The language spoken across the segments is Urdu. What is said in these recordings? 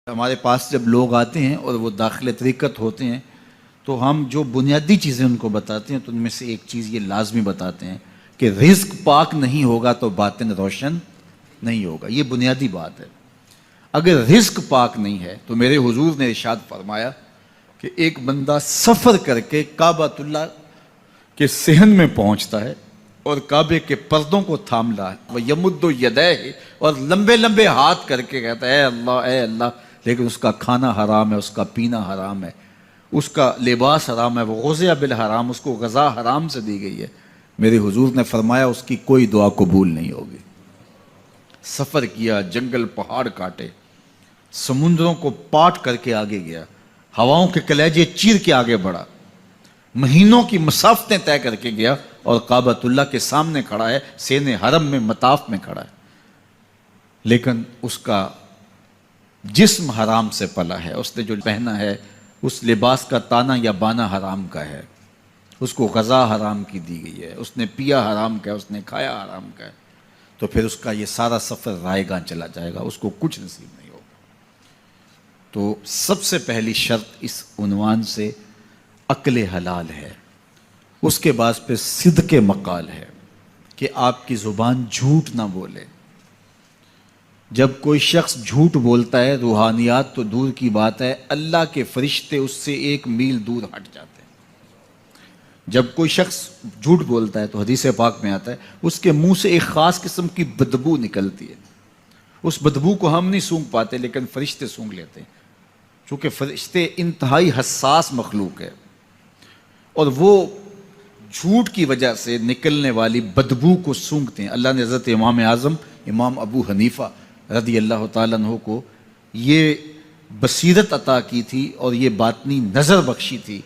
ہمارے پاس جب لوگ آتے ہیں اور وہ داخل طریقت ہوتے ہیں تو ہم جو بنیادی چیزیں ان کو بتاتے ہیں تو ان میں سے ایک چیز یہ لازمی بتاتے ہیں کہ رزق پاک نہیں ہوگا تو باطن روشن نہیں ہوگا. یہ بنیادی بات ہے. اگر رزق پاک نہیں ہے تو میرے حضور نے ارشاد فرمایا کہ ایک بندہ سفر کر کے کعبۃ اللہ کے صحن میں پہنچتا ہے اور کعبے کے پردوں کو تھام رہا ہے, وہ یمد یدیہ, اور لمبے لمبے ہاتھ کر کے کہتا ہے اے اللہ, لیکن اس کا کھانا حرام ہے, اس کا پینا حرام ہے, اس کا لباس حرام ہے, وہ غزیہ بالحرام, اس کو غذا حرام سے دی گئی ہے. میرے حضور نے فرمایا اس کی کوئی دعا قبول نہیں ہوگی. سفر کیا, جنگل پہاڑ کاٹے, سمندروں کو پاٹ کر کے آگے گیا, ہواؤں کے کلیجے چیر کے آگے بڑھا, مہینوں کی مسافتیں طے کر کے گیا اور کعبۃ اللہ کے سامنے کھڑا ہے, سین حرم میں مطاف میں کھڑا ہے, لیکن اس کا جسم حرام سے پلا ہے. اس نے جو پہنا ہے اس لباس کا تانا یا بانا حرام کا ہے, اس کو غذا حرام کی دی گئی ہے, اس نے پیا حرام کا ہے, اس نے کھایا حرام کا ہے, تو پھر اس کا یہ سارا سفر رائے گاں چلا جائے گا, اس کو کچھ نصیب نہیں ہوگا. تو سب سے پہلی شرط اس عنوان سے عقل حلال ہے. اس کے بعد پھر صدق مقال ہے کہ آپ کی زبان جھوٹ نہ بولے. جب کوئی شخص جھوٹ بولتا ہے, روحانیات تو دور کی بات ہے, اللہ کے فرشتے اس سے 1 میل دور ہٹ جاتے ہیں. جب کوئی شخص جھوٹ بولتا ہے تو حدیث پاک میں آتا ہے اس کے منہ سے ایک خاص قسم کی بدبو نکلتی ہے. اس بدبو کو ہم نہیں سونگھ پاتے لیکن فرشتے سونگھ لیتے ہیں, چونکہ فرشتے انتہائی حساس مخلوق ہے, اور وہ جھوٹ کی وجہ سے نکلنے والی بدبو کو سونگھتے ہیں. اللہ نے حضرت امام اعظم امام ابو حنیفہ رضی اللہ تعالیٰ عنہ کو یہ بصیرت عطا کی تھی اور یہ باطنی نظر بخشی تھی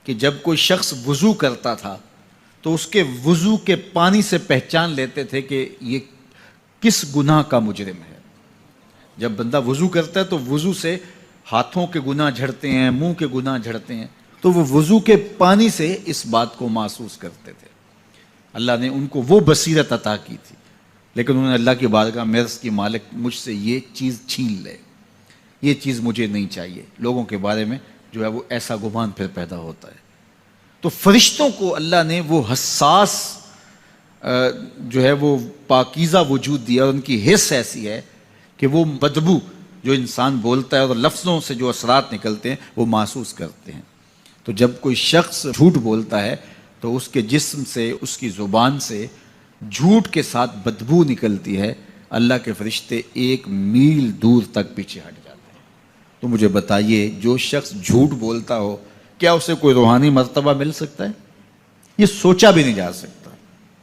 کہ جب کوئی شخص وضو کرتا تھا تو اس کے وضو کے پانی سے پہچان لیتے تھے کہ یہ کس گناہ کا مجرم ہے. جب بندہ وضو کرتا ہے تو وضو سے ہاتھوں کے گناہ جھڑتے ہیں, منہ کے گناہ جھڑتے ہیں, تو وہ وضو کے پانی سے اس بات کو محسوس کرتے تھے. اللہ نے ان کو وہ بصیرت عطا کی تھی, لیکن انہوں نے اللہ کی بارگاہ میں عرض کی مالک مجھ سے یہ چیز چھین لے, یہ چیز مجھے نہیں چاہیے. لوگوں کے بارے میں جو ہے وہ ایسا گمان پھر پیدا ہوتا ہے. تو فرشتوں کو اللہ نے وہ حساس جو ہے وہ پاکیزہ وجود دیا, اور ان کی حس ایسی ہے کہ وہ بدبو جو انسان بولتا ہے اور لفظوں سے جو اثرات نکلتے ہیں وہ محسوس کرتے ہیں. تو جب کوئی شخص جھوٹ بولتا ہے تو اس کے جسم سے, اس کی زبان سے جھوٹ کے ساتھ بدبو نکلتی ہے. اللہ کے فرشتے 1 میل دور تک پیچھے ہٹ جاتے ہیں. تو مجھے بتائیے, جو شخص جھوٹ بولتا ہو کیا اسے کوئی روحانی مرتبہ مل سکتا ہے؟ یہ سوچا بھی نہیں جا سکتا,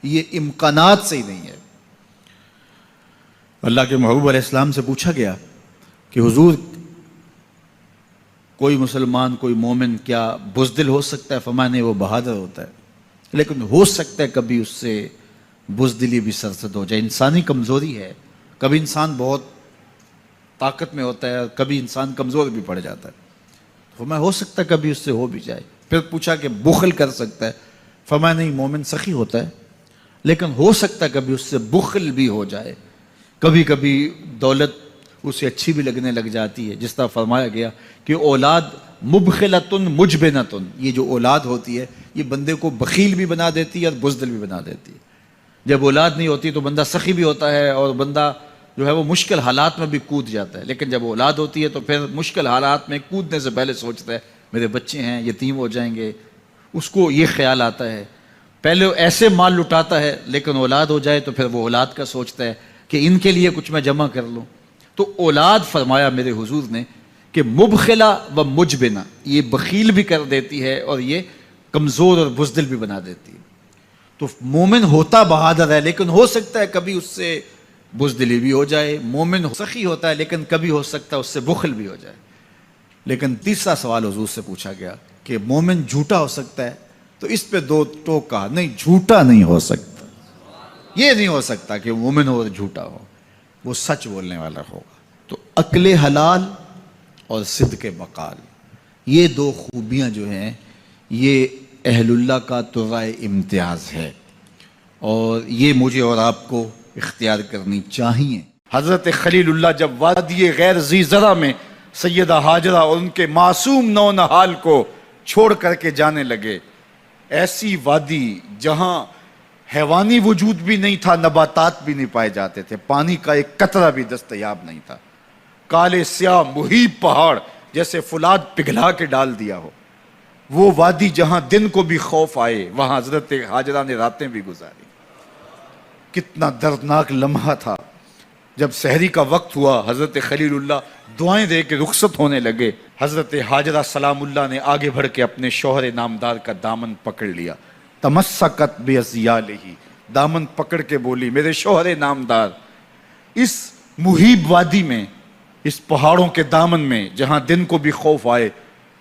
یہ امکانات سے ہی نہیں ہے. اللہ کے محبوب علیہ السلام سے پوچھا گیا کہ حضور کوئی مسلمان, کوئی مومن کیا بزدل ہو سکتا ہے؟ فرمایا نہیں, وہ بہادر ہوتا ہے, لیکن ہو سکتا ہے کبھی اس سے بزدلی بھی سرزد ہو جائے. انسانی کمزوری ہے, کبھی انسان بہت طاقت میں ہوتا ہے, کبھی انسان کمزور بھی پڑ جاتا ہے. فرمایا ہو سکتا ہے کبھی اس سے ہو بھی جائے. پھر پوچھا کہ بخل کر سکتا ہے؟ فرمایا نہیں, مومن سخی ہوتا ہے, لیکن ہو سکتا ہے کبھی اس سے بخل بھی ہو جائے. کبھی کبھی دولت اسے اچھی بھی لگنے لگ جاتی ہے. جس طرح فرمایا گیا کہ اولاد مبخلتن مجبنتن, یہ جو اولاد ہوتی ہے یہ بندے کو بخیل بھی بنا دیتی ہے اور بزدل بھی بنا دیتی ہے. جب اولاد نہیں ہوتی تو بندہ سخی بھی ہوتا ہے اور بندہ جو ہے وہ مشکل حالات میں بھی کود جاتا ہے, لیکن جب اولاد ہوتی ہے تو پھر مشکل حالات میں کودنے سے پہلے سوچتا ہے میرے بچے ہیں یتیم ہو جائیں گے. اس کو یہ خیال آتا ہے, پہلے ایسے مال لٹاتا ہے لیکن اولاد ہو جائے تو پھر وہ اولاد کا سوچتا ہے کہ ان کے لیے کچھ میں جمع کر لوں. تو اولاد فرمایا میرے حضور نے کہ مبخلہ و مجبنہ, یہ بخیل بھی کر دیتی ہے اور یہ کمزور اور بزدل بھی بنا دیتی ہے. تو مومن ہوتا بہادر ہے, لیکن ہو سکتا ہے کبھی اس سے بزدلی بھی ہو جائے. مومن سخی ہوتا ہے لیکن کبھی ہو سکتا ہے اس سے بخل بھی ہو جائے. لیکن تیسرا سوال حضور سے پوچھا گیا کہ مومن جھوٹا ہو سکتا ہے؟ تو اس پہ 2 ٹوک کہا, نہیں جھوٹا نہیں ہو سکتا. یہ نہیں ہو سکتا کہ مومن ہو اور جھوٹا ہو, وہ سچ بولنے والا ہوگا. تو عقل حلال اور صدق مقال, یہ 2 خوبیاں جو ہیں یہ اہل اللہ کا طرائے امتیاز ہے, اور یہ مجھے اور آپ کو اختیار کرنی چاہیے. حضرت خلیل اللہ جب وادی غیر ذی زرع میں سیدہ ہاجرہ اور ان کے معصوم نو نہال کو چھوڑ کر کے جانے لگے. ایسی وادی جہاں حیوانی وجود بھی نہیں تھا، نباتات بھی نہیں پائے جاتے تھے، پانی کا ایک قطرہ بھی دستیاب نہیں تھا، کالے سیاہ مہیب پہاڑ جیسے فولاد پگھلا کے ڈال دیا ہو، وہ وادی جہاں دن کو بھی خوف آئے، وہاں حضرت ہاجرہ نے راتیں بھی گزاری. کتنا دردناک لمحہ تھا. جب سحری کا وقت ہوا، حضرت خلیل اللہ دعائیں دے کے رخصت ہونے لگے. حضرت ہاجرہ سلام اللہ نے آگے بڑھ کے اپنے شوہر نامدار کا دامن پکڑ لیا. تمسکت بعضیالہ، دامن پکڑ کے بولی میرے شوہر نامدار، اس مہیب وادی میں، اس پہاڑوں کے دامن میں جہاں دن کو بھی خوف آئے،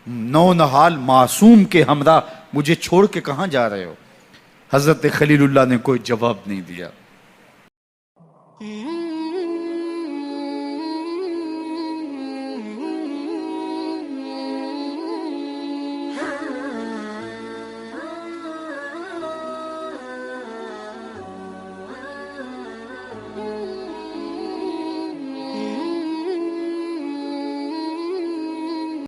نو نہال معصوم کے ہمراہ مجھے چھوڑ کے کہاں جا رہے ہو؟ حضرت خلیل اللہ نے کوئی جواب نہیں دیا.